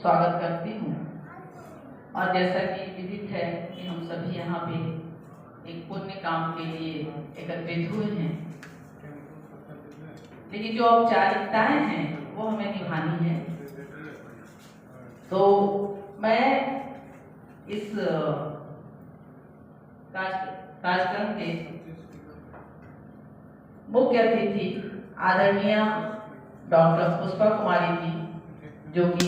स्वागत करती हूँ। और जैसा कि विदित है कि हम सभी यहाँ पे एक पुण्य काम के लिए एकत्रित हुए हैं, लेकिन जो औपचारिकताएं हैं वो हमें निभानी है। तो मैं इस कार्यक्रम के मुख्य अतिथि आदरणीय डॉक्टर पुष्पा कुमारी जी, जो कि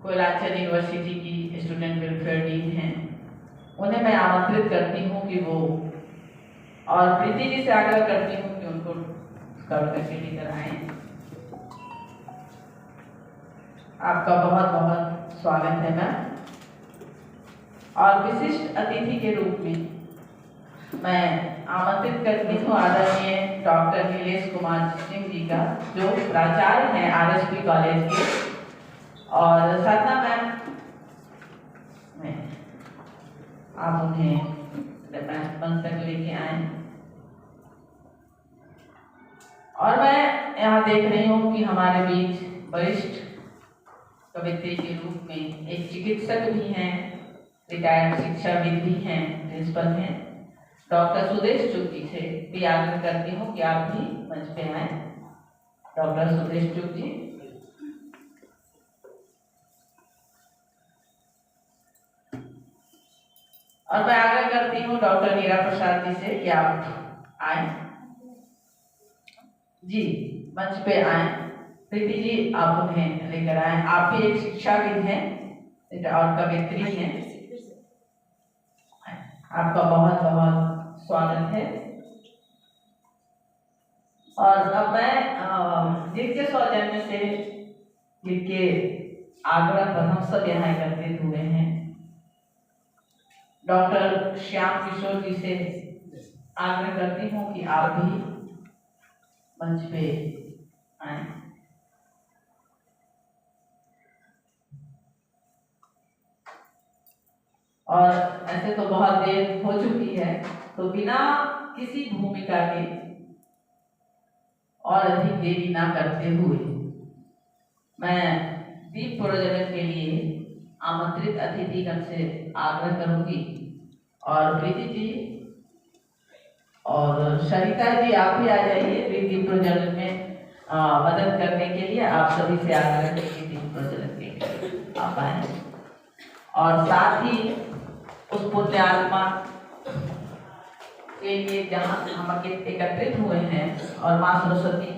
कोयलाचल यूनिवर्सिटी की स्टूडेंट वेलफेयर डीन हैं, उन्हें मैं आमंत्रित करती हूँ कि वो, और प्रीति जी से आग्रह करती हूँ कि उनको करके लेकर आए। आपका बहुत बहुत स्वागत है मैम। और विशिष्ट अतिथि के रूप में मैं आमंत्रित करती हूँ आदरणीय डॉक्टर नीलेश कुमार सिंह जी का, जो प्राचार्य हैं आरएसपी कॉलेज के, और साधना मैम, आप उन्हें मंच तक लेके आए। और मैं यहाँ देख रही हूँ कि हमारे बीच वरिष्ठ कवित्री के रूप में एक चिकित्सक भी हैं, रिटायर्ड शिक्षाविद भी हैं, प्रिंसिपल हैं, डॉक्टर सुदेश चुग जी से भी आग्रह करती हूँ कि आप भी मंच पे आए। डॉक्टर सुदेश चुग जी। और मैं आग्रह करती हूँ डॉक्टर नीरा प्रसाद जी से कि आप आए जी, मंच पे आए। प्रीति जी, आप उन्हें लेकर आए। आप भी एक शिक्षाविद हैं और कवित्री हैं। आपका बहुत बहुत स्वागत है। और अब मैं जिनके सौजन्य से, जिनके आग्रह पर हम सब यहाँ एकत्रित हुए हैं, डॉक्टर श्याम किशोर जी से आग्रह करती हूँ कि आप भी मंच पे आए। और ऐसे तो बहुत देर हो चुकी है, तो बिना किसी भूमिका के और अधिक देरी ना करते हुए मैं दीप प्रज्वलन के लिए आमंत्रित अतिथिगण से आग्रह करूंगी। और प्रीति जी और सरिता जी, आप भी आ जाइए दीप प्रज्वलन में मदद करने के लिए। आप सभी से आग्रह है कि दीप प्रज्वलन के लिए आप आए। और साथ ही उस पुण्य आत्मा के लिए जहाँ हम एकत्रित हुए हैं, और माँ सरस्वती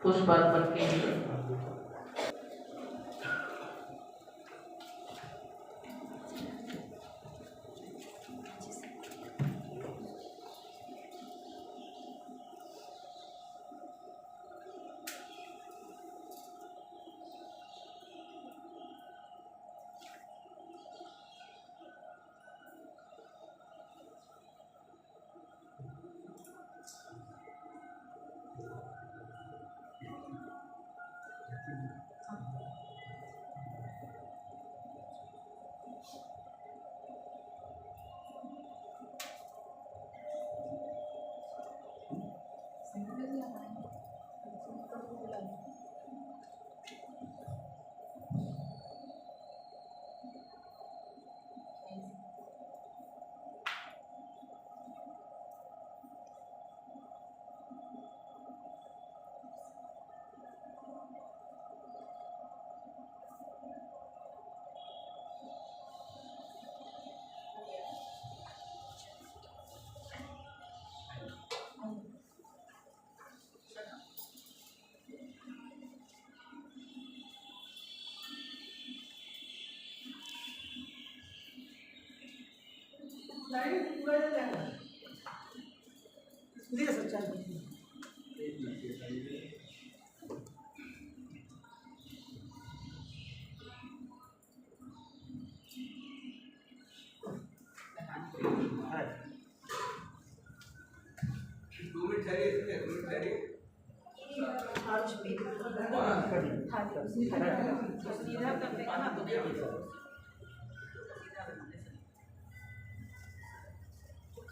पुष्प अर्पण के लिए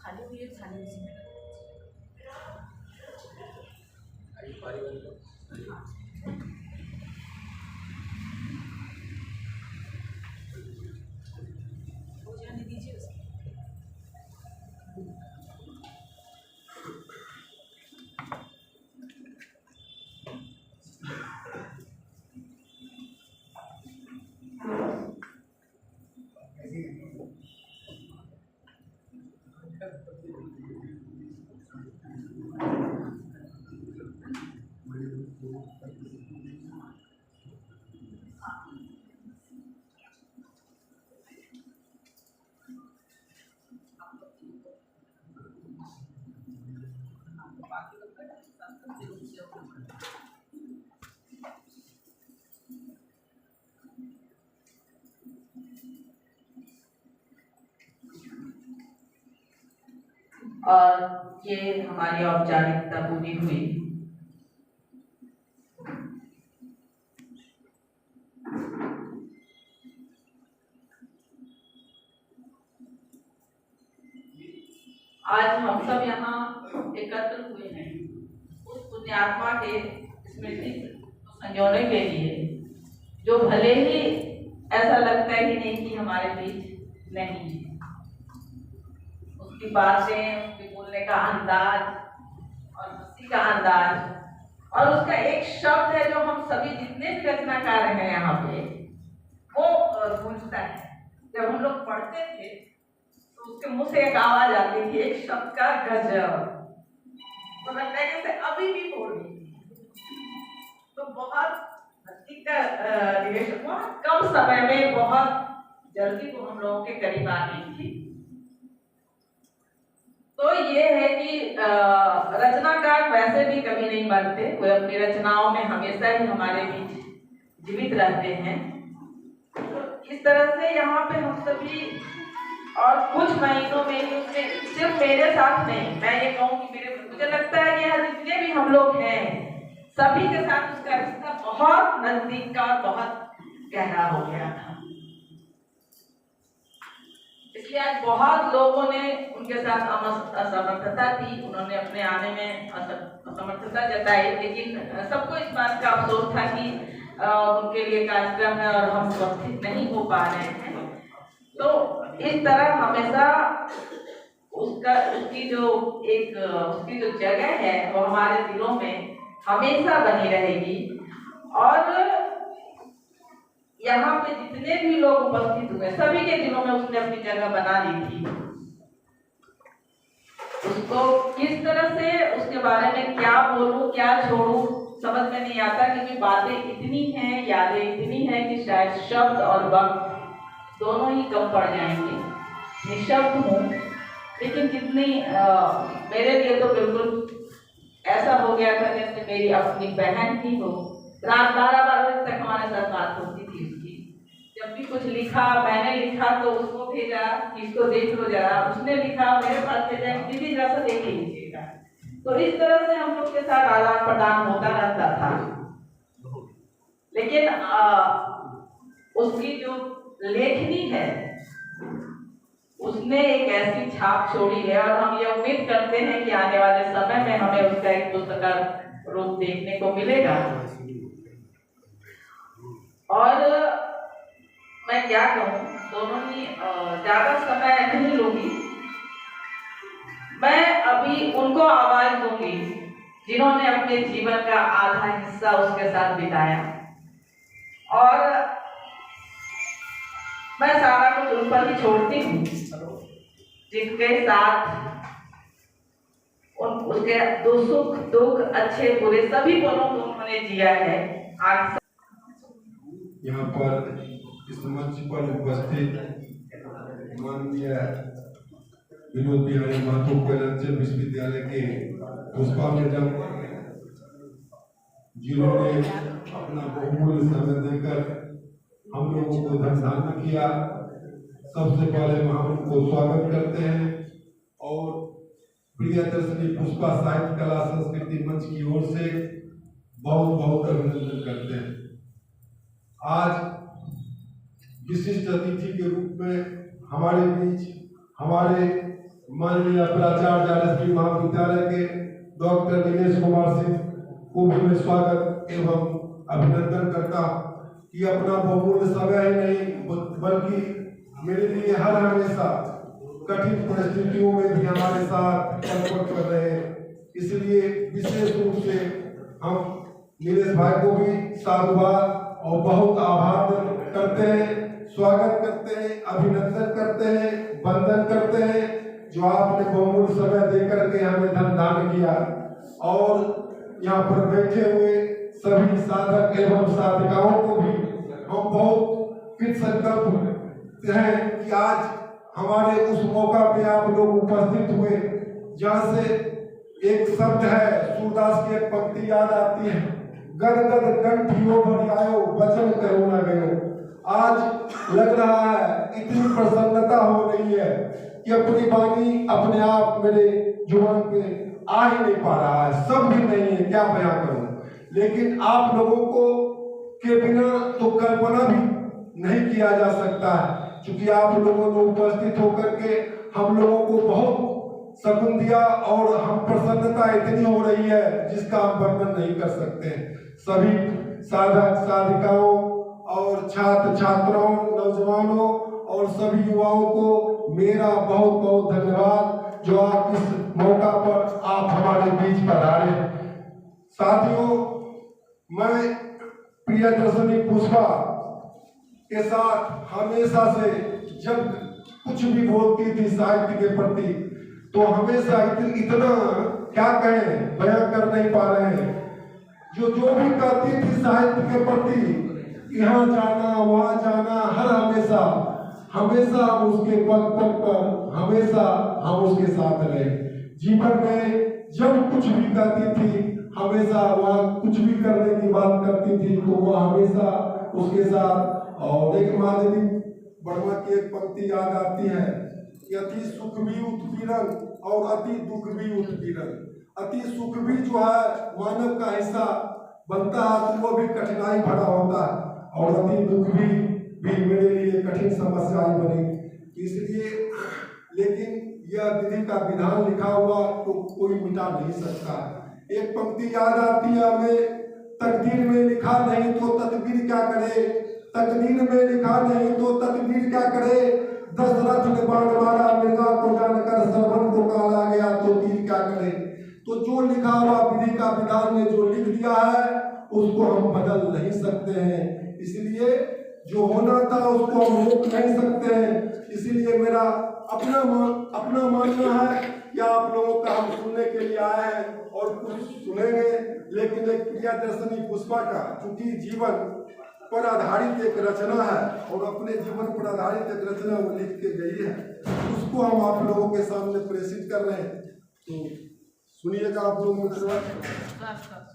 खाली हुई है, खाली उसी में और ये हमारी औपचारिकता पूरी हुई। आज हम सब यहाँ एकत्र हुए हैं उस पुण्यात्मा के स्मृति को संजोने के लिए, जो भले ही ऐसा लगता ही नहीं कि हमारे बीच नहीं है। उसकी बातें, उसके बोलने का अंदाज और हंसी का अंदाज और उसका एक शब्द है जो हम सभी जितने भी रचनाकार हैं यहाँ पे, वो गूंजता है। जब हम लोग पढ़ते थे तो उसके मुंह से एक आवाज आती थी, एक शब्द का गजब, तो लगता है जैसे अभी भी बोल रही थी। तो बहुत बहुत कम समय में बहुत जल्दी वो हम लोगों के करीब आ गई थी। तो ये है कि रचनाकार वैसे भी कभी नहीं मरते, वे अपनी रचनाओं में हमेशा ही हमारे बीच जीवित रहते हैं। तो इस तरह से यहाँ पे हम सभी और कुछ महीनों में ही उसने सिर्फ मेरे साथ नहीं, मैं ये कहूँ कि मुझे लगता है कि यहाँ जितने भी हम लोग हैं सभी के साथ उसका रिश्ता बहुत नजदीक का और बहुत गहरा हो गया था। इसलिए आज बहुत लोगों ने उनके साथ असमर्थता थी, उन्होंने अपने आने में असमर्थता जताई, लेकिन सबको इस बात का अफसोस था कि उनके लिए कार्यक्रम है और हम उपस्थित नहीं हो पा रहे हैं। तो इस तरह हमेशा उसकी जो जगह है वो हमारे दिलों में हमेशा बनी रहेगी। और यहाँ पे जितने भी लोग उपस्थित हुए सभी के दिलों में उसने अपनी जगह बना ली थी। उसको किस तरह से उसके बारे में क्या बोलूं क्या छोड़ूं समझ में नहीं आता, क्योंकि बातें इतनी हैं, यादें इतनी हैं कि शायद शब्द और वक्त दोनों ही कम पड़ जाएंगे। निशब्द हूँ, लेकिन जितनी मेरे लिए तो बिल्कुल ऐसा हो गया था जैसे मेरी अपनी बहन ही हो। रात 12 बजे तक हमारे साथ बात होती थी उसकी। जब भी कुछ लिखा, मैंने लिखा तो उसको भेजा कि इसको देख लो जरा, उसने लिखा मेरे पास भेजा कि दीदी जरा सा देख लीजिएगा। तो इस तरह से हम लोग के साथ आदान प्रदान होता रहता था। लेकिन उसकी जो लेखनी है उसने एक ऐसी छाप छोड़ी है, और हम ये उम्मीद करते हैं कि आने वाले समय में हमें उसका एक पुस्तक रूप देखने को मिलेगा। और मैं क्या कहूँ, दोनों ही ज्यादा समय नहीं लूंगी। मैं अभी उनको आवाज दूंगी जिन्होंने अपने जीवन का आधा हिस्सा उसके साथ बिताया, और मैं सारा कुछ उन पर ही छोड़ती हूँ, जिनके साथ उसके सुख दुख अच्छे बुरे सभी पलों को उन्होंने जिया है। आज यहाँ पर इस मंच पर उपस्थित माननीय विनोद बिहारी महतो कोयलांचल विश्वविद्यालय के पुष्पा मैडम, जिन्होंने अपना बहुमूल्य समय देकर हम लोगों को धन्यवाद किया, सबसे पहले हम उनको स्वागत करते हैं। और प्रियदर्शनी पुष्पा साहित्य कला संस्कृति मंच की ओर से बहुत बहुत अभिनंदन करते हैं। आज विशिष्ट अतिथि के रूप में हमारे बीच हमारे माननीय प्राचार्य राजकीय महाविद्यालय के डॉक्टर दिनेश कुमार सिंह को भी मैं स्वागत एवं अभिनंदन करता कि अपना बहुमूल्य समय ही नहीं बल्कि मेरे लिए हर हमेशा कठिन परिस्थितियों में भी हमारे साथ पलपट कर रहे हैं। इसलिए विशेष रूप से हम नीलेश भाई को भी साधुवाद और बहुत आभार करते हैं, स्वागत करते हैं, अभिनंदन करते हैं, वंदन करते हैं जो आपने बहुमूल्य समय देकर के हमें धन दान किया। और यहाँ पर बैठे हुए सभी साधक एवं साधिकाओं को भी हम बहुत कृत संकल्प हैं कि आज हमारे उस मौका पे आप लोग उपस्थित हुए जहाँ से एक शब्द है, सूरदास की एक पंक्ति याद आती है, गद गद कंठियो भरियायो वचन कहो न गयो। आज लग रहा है इतनी प्रसन्नता हो रही है कि अपनी वाणी अपने आप मेरे जुबान पे आ ही नहीं पा रहा है, सब भी नहीं है, क्या बयां करूं। लेकिन आप लोगों को के बिना तो कल्पना भी नहीं किया जा सकता है, क्योंकि आप लोगों ने उपस्थित होकर के हम लोगों को बहुत सकून दिया और हम प्रसन्नता इतनी हो रही है जिसका हम वर्णन नहीं कर सकते। सभी साधक साधिकाओं और छात्र छात्राओं, नौजवानों और सभी युवाओं को मेरा बहुत बहुत धन्यवाद जो आप इस मौका पर आप हमारे बीच पधारे। साथियों, मैं प्रियदर्शनी पुष्पा के साथ हमेशा से जब कुछ भी बोलती थी साहित्य के प्रति तो हमेशा इतना क्या कहें, बयां कर नहीं पा रहे हैं। जो भी कहती थी साहित्य के प्रति, यहाँ जाना वहाँ जाना, हर हमेशा हम उसके पग पग पर हमेशा हम उसके साथ रहे। जीवन में जब कुछ भी कहती थी हमेशा वह कुछ भी करने की बात करती थी तो वह हमेशा उसके साथ। और एक माधवी वर्मा की एक पंक्ति याद आती है कि अति सुख भी उत्पीड़न और अति दुख भी उत्पीड़न। अति सुख भी जो है मानव का हिस्सा बनता है तो वो भी कठिनाई भरा होता है, और अति दुख भी मेरे लिए कठिन समस्याएं बनी। इसलिए लेकिन यह विधि का विधान लिखा हुआ तो कोई मिटा नहीं सकता। एक पंक्ति याद आती है हमें, तकदीर में लिखा नहीं तो तदबीर क्या करे, तकदीर में लिखा नहीं तो तदबीर क्या करे। दशरथ ने बाण मारा मृगा को जानकर श्रवण को काला गया तो तीर क्या करे। तो जो लिखा हुआ विधि का विधान ने जो लिख दिया है उसको हम बदल नहीं सकते हैं, इसलिए जो होना था उसको हम रोक नहीं सकते हैं। इसीलिए मेरा अपना मानना है कि आप लोगों का हम सुनने के लिए आए हैं और कुछ सुनेंगे। लेकिन एक प्रियदर्शनी पुष्पा का चूंकि जीवन पर आधारित एक रचना है और अपने जीवन पर आधारित एक रचना वो लिख के गई है, उसको हम आप लोगों के सामने प्रेषित कर रहे हैं। तो सुनिएगा आप लोग मित्र।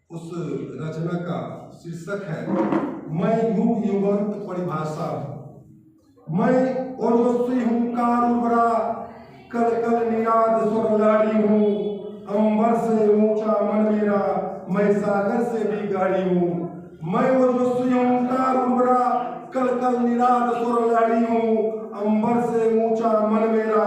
उस रचना का शीर्षक है मैं युग युगांत परिभाषा। मैं ओजस्वी हुंकार उर्वरा, कल कल निराद स्वर लाड़ी हूँ। अंबर से ऊंचा मन मेरा, मैं सागर से भी गाड़ी हूँ। मैं ओजस्वी हुंकार उर्वरा, कल कल निराद स्वर लाड़ी हूँ। अंबर से ऊंचा मन मेरा,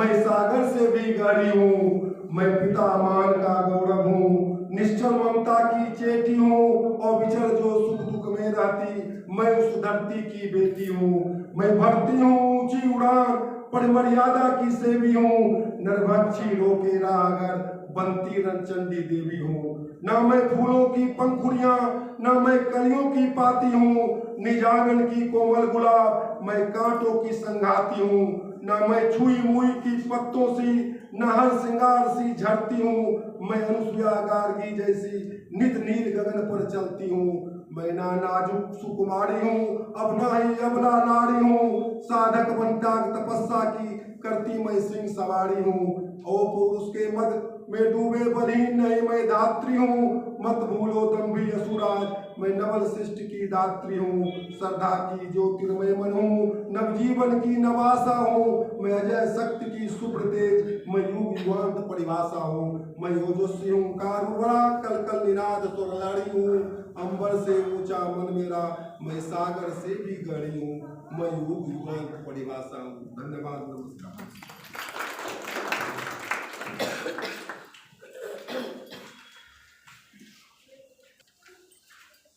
मैं सागर से भी गाड़ी हूँ। मैं पिता मान का गौरव हूँ, निश्चल ममता की चेटी हूँ। और विचर जो सुख दुख में रहती, मैं उस धरती की बेटी हूँ। मैं भरती हूँ ऊंची उड़ान, पर मर्यादा की सेवी हूँ। नरभक्षी रोके रागर, बनती रंचंडी देवी हूँ। ना मैं फूलों की पंखुड़ियाँ, ना मैं कलियों की पाती हूँ। निजागन की कोमल गुलाब, मैं कांटों की संघाती हूँ। ना मैं छुई मुई की पत्तों सी, न हर श्रृंगार सी झड़ती हूँ। मैं अनुसुया गार्गी जैसी नित नील गगन पर चलती हूँ। मैं ना नाजुक सुकुमारी हूँ, अब ना ही अबला नारी हूँ। साधक बनता तपस्या की करती मैं सिंह सवारी हूँ। और पुरुष के मद में डूबे बलीन नहीं मैं धात्री हूँ। मत भूलो दम्भी असुराज, मैं नवल सृष्टि की दात्री हूँ, श्रद्धा की ज्योतिर्मय मन हूँ, नवजीवन की नवासा हूँ, मैं अजय शक्ति की शुभ्र तेज, मैं युग युगांत परिभाषा हूँ, मैं ओजस्वी हूँ कारुबरा, कल कल निनाद स्वरलाड़ी हूँ, अंबर से ऊंचा मन मेरा, मैं सागर से भी गहरी हूँ, मैं युग युगांत परिभाषा हूँ। धन्यवाद, नमस्कार।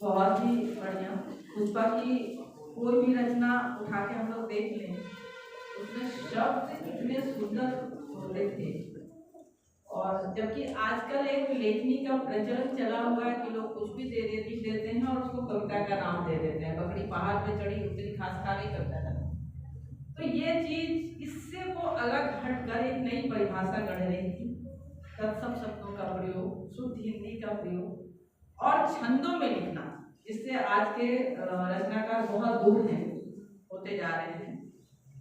बहुत ही बढ़िया। पुष्पा की कोई भी रचना उठा के हम लोग देख लें, उसमें शब्द इतने सुंदर होते थे। और जबकि आजकल एक लेखनी का प्रचलन चला हुआ है कि लोग कुछ भी लिख देते हैं और उसको कविता का नाम दे देते हैं, बकरी पहाड़ पे चढ़ी उतरी खास खा गई कविता का नाम। तो ये चीज, इससे वो अलग हटकर एक नई परिभाषा गढ़ रही थी। तत्सम शब्दों का प्रयोग, शुद्ध हिंदी का प्रयोग और छंदों में लिखना, इससे आज के रचनाकार बहुत दूर हैं, होते जा रहे हैं।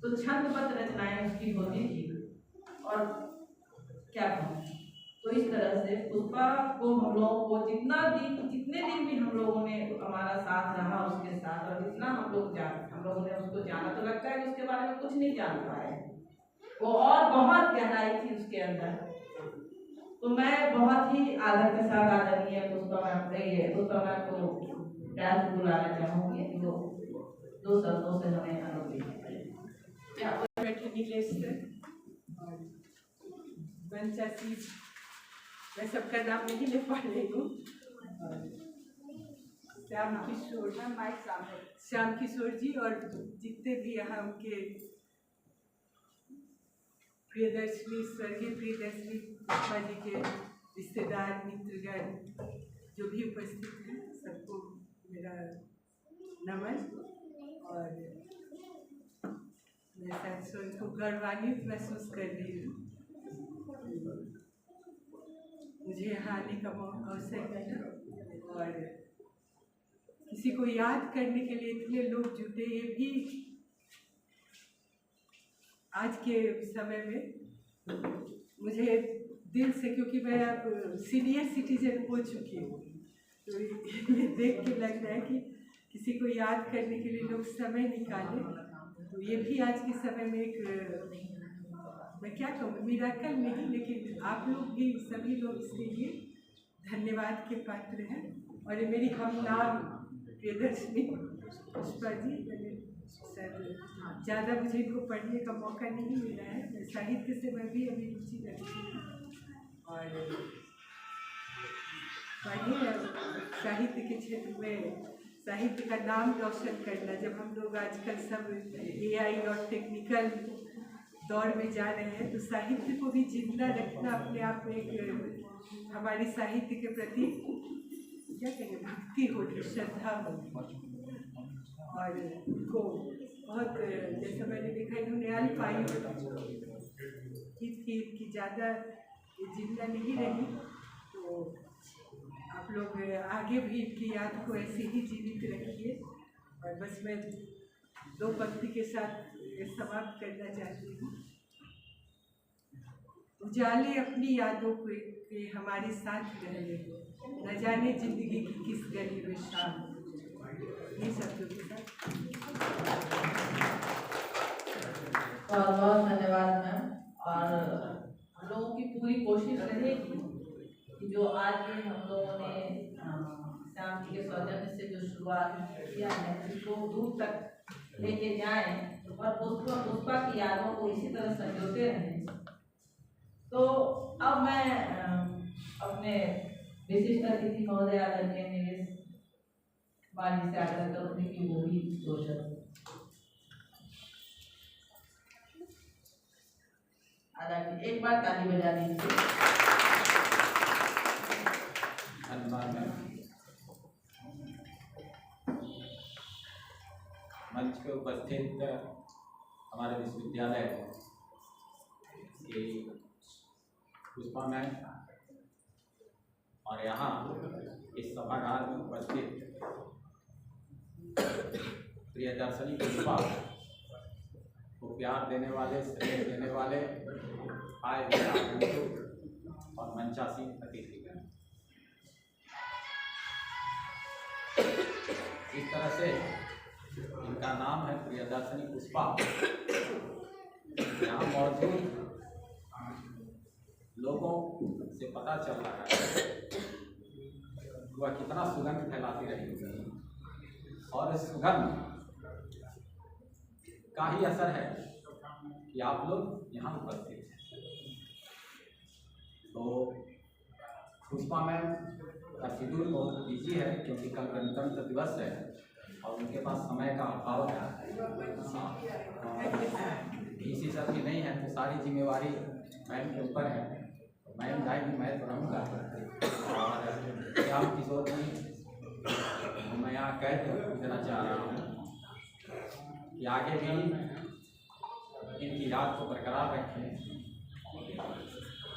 तो छंदबद्ध रचनाएं उसकी होती थी। और क्या कहूँ, तो इस तरह से पुष्पा को हम लोगों को जितने दिन भी हम लोगों ने हमारा साथ रहा उसके साथ, और जितना हम लोगों ने उसको जाना, तो लगता है कि उसके बारे में कुछ नहीं जान पाए वो, और बहुत गहराई थी उसके अंदर। तो मैं बहुत ही आदर के साथ आदरणीय पुष्पा मैम को प्यार से बुलाना चाहूंगी कि वो 2 शब्दों से हमें अनुरोध मैं सबका नाम नहीं ले पा रही हूँ। श्याम किशोर जी और जितने भी यहाँ उनके प्रियदर्शनी, स्वर्गीय प्रियदर्शनी पुष्पा जी के रिश्तेदार, मित्रगण जो भी उपस्थित हैं, सबको मेरा नमन। और मैं शायद को गौरवान्वित महसूस कर रही हूँ, मुझे यहाँ आने का अवसर मिला। और किसी को याद करने के लिए इतने लोग जुटे, ये भी आज के समय में मुझे दिल से, क्योंकि मैं अब सीनियर सिटीजन हो चुकी हूँ, तो ये देख के लग रहा है कि किसी को याद करने के लिए लोग समय निकालें। तो ये भी आज के समय में एक, मैं क्या कहूँ, मिराकल नहीं, लेकिन आप लोग भी, सभी लोग इसके लिए धन्यवाद के पात्र हैं। और ये मेरी हमनाम प्रियदर्शनी पुष्पा जी, मैंने ज़्यादा मुझे इनको पढ़ने का मौका नहीं मिला है। साहित्य से मैं भी अभी रुचि रखती हूँ, और साहित्य के क्षेत्र में साहित्य का नाम रोशन करना। जब हम लोग आजकल सब AI और टेक्निकल दौर में जा रहे हैं, तो साहित्य को भी जिंदा रखना अपने आप में एक हमारी साहित्य के प्रति क्या कहें, भक्ति होगी, श्रद्धा होगी। और उनको बहुत, जैसा मैंने देखा, इन्होंने अल्पायु की ज़्यादा जिंदा नहीं रही, तो आप लोग आगे भी इनकी याद को ऐसे ही जीवित रखिए। और बस मैं 2 पंक्ति के साथ समाप्त करना चाहती हूँ। उजाले अपनी यादों के हमारे साथ रहने दो, न जाने जिंदगी की किस गली में शाम। ये शब्दों के साथ बहुत बहुत धन्यवाद मैम। और हम लोगों की पूरी कोशिश रहेगी कि जो आज भी हम लोगों ने श्याम जी के सौजन्य से जो शुरुआत किया है, उसको दूर तक लेके जाएं और पुष्पा की यादों को इसी तरह संजोते रहें। तो अब मैं अपने विशिष्ट अतिथि महोदय आदरणीय निवेश वाली से आग्रह करूँगी कि वो भी 2 शब्द एक बार ताली बजा दीजिए। मंच पे उपस्थित हमारे विश्वविद्यालय की पुष्पा मैम और यहाँ इस सभागार में उपस्थित प्रियदर्शनी पुष्पा को प्यार देने वाले, स्नेह देने वाले आए और मंचासीन अतिथिगण, इस तरह से इनका नाम है प्रियदर्शनी पुष्पा। यहाँ मौजूद लोगों से पता चल रहा है वह कितना सुगंध फैलाती रही होगी, और इस सुगंध का ही असर है कि आप लोग यहाँ उपस्थित हैं। तो पुष्पा मैम का शेड्यूल बहुत बिजी है क्योंकि कल गणतंत्र दिवस है और उनके पास समय का अभाव है, किसी सब की नहीं है, तो सारी जिम्मेवारी मैम के ऊपर है। तो मैम जाएगी, मैं तो रहूँगा। और श्याम किशोर जी मैं यहाँ कह देना चाह रहा हूँ कि आगे भी इनकी याद को बरकरार रखें।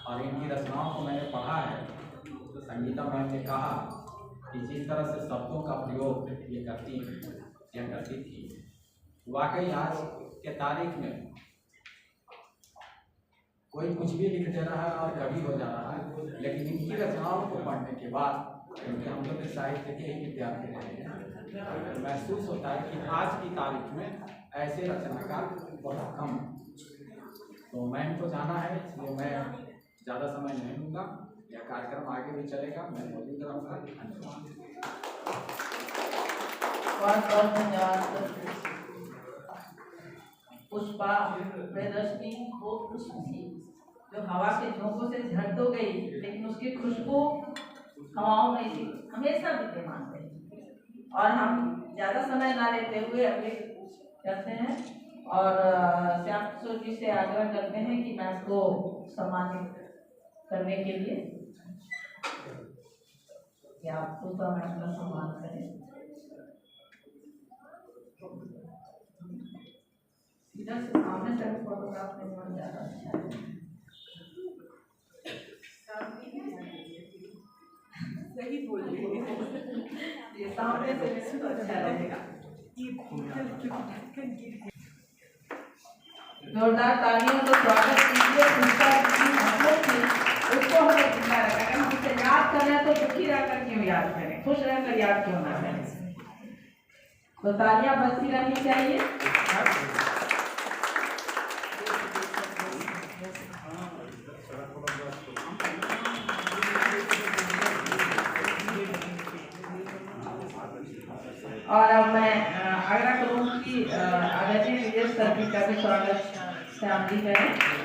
और इनकी रचनाओं को मैंने पढ़ा है तो संगीता मैम ने कहा कि जिस तरह से शब्दों का प्रयोग ये करती हैं या करती थी, वाकई आज के तारीख में कोई कुछ भी लिख दे रहा है और कभी हो जा रहा है, लेकिन इनकी रचनाओं को पढ़ने के बाद, क्योंकि हम लोग साहित्य के ही विद्यार्थी रहे हैं, तो महसूस होता है कि आज की तारीख में ऐसे रचनाकार बहुत कम। तो मैम को जाना है, इसलिए मैं ज़्यादा समय नहीं लूँगा। यह कार्यक्रम आगे भी चलेगा, मैं मौजूद रहूँगा। धन्यवाद। बहुत बहुत धन्यवाद। पुष्पा प्रियदर्शनी वो पुष्प थी जो हवा के झोंकों से झड़ तो गई, लेकिन उसकी खुशबू हवाओं में थी, हमेशा विद्यमान रही। और हम ज़्यादा समय ना लेते हुए अगले करते हैं और श्याम किशोर जी से आग्रह करते हैं कि मैं इसको सम्मानित करने के लिए कि आप पुष्पा मैम का सम्मान करें। इधर से सामने से फोटोग्राफ में ज़्यादा अच्छा है। सही बोल रही है। ये सामने से तो अच्छा लगेगा। जोरदार तालियों से स्वागत कीजिए। पुष्पा की मतलब थी उसको हमें जिंदा रखा। अगर हम उसे याद कर रहे हैं तो दुखी रहकर क्यों याद करें, खुश रहकर याद क्यों ना करें। तो तालियां बजती रहनी चाहिए। और अब मैं आग्रह करूँ कि आदरणीय विजय सर जी का भी स्वागत श्याम जी करें।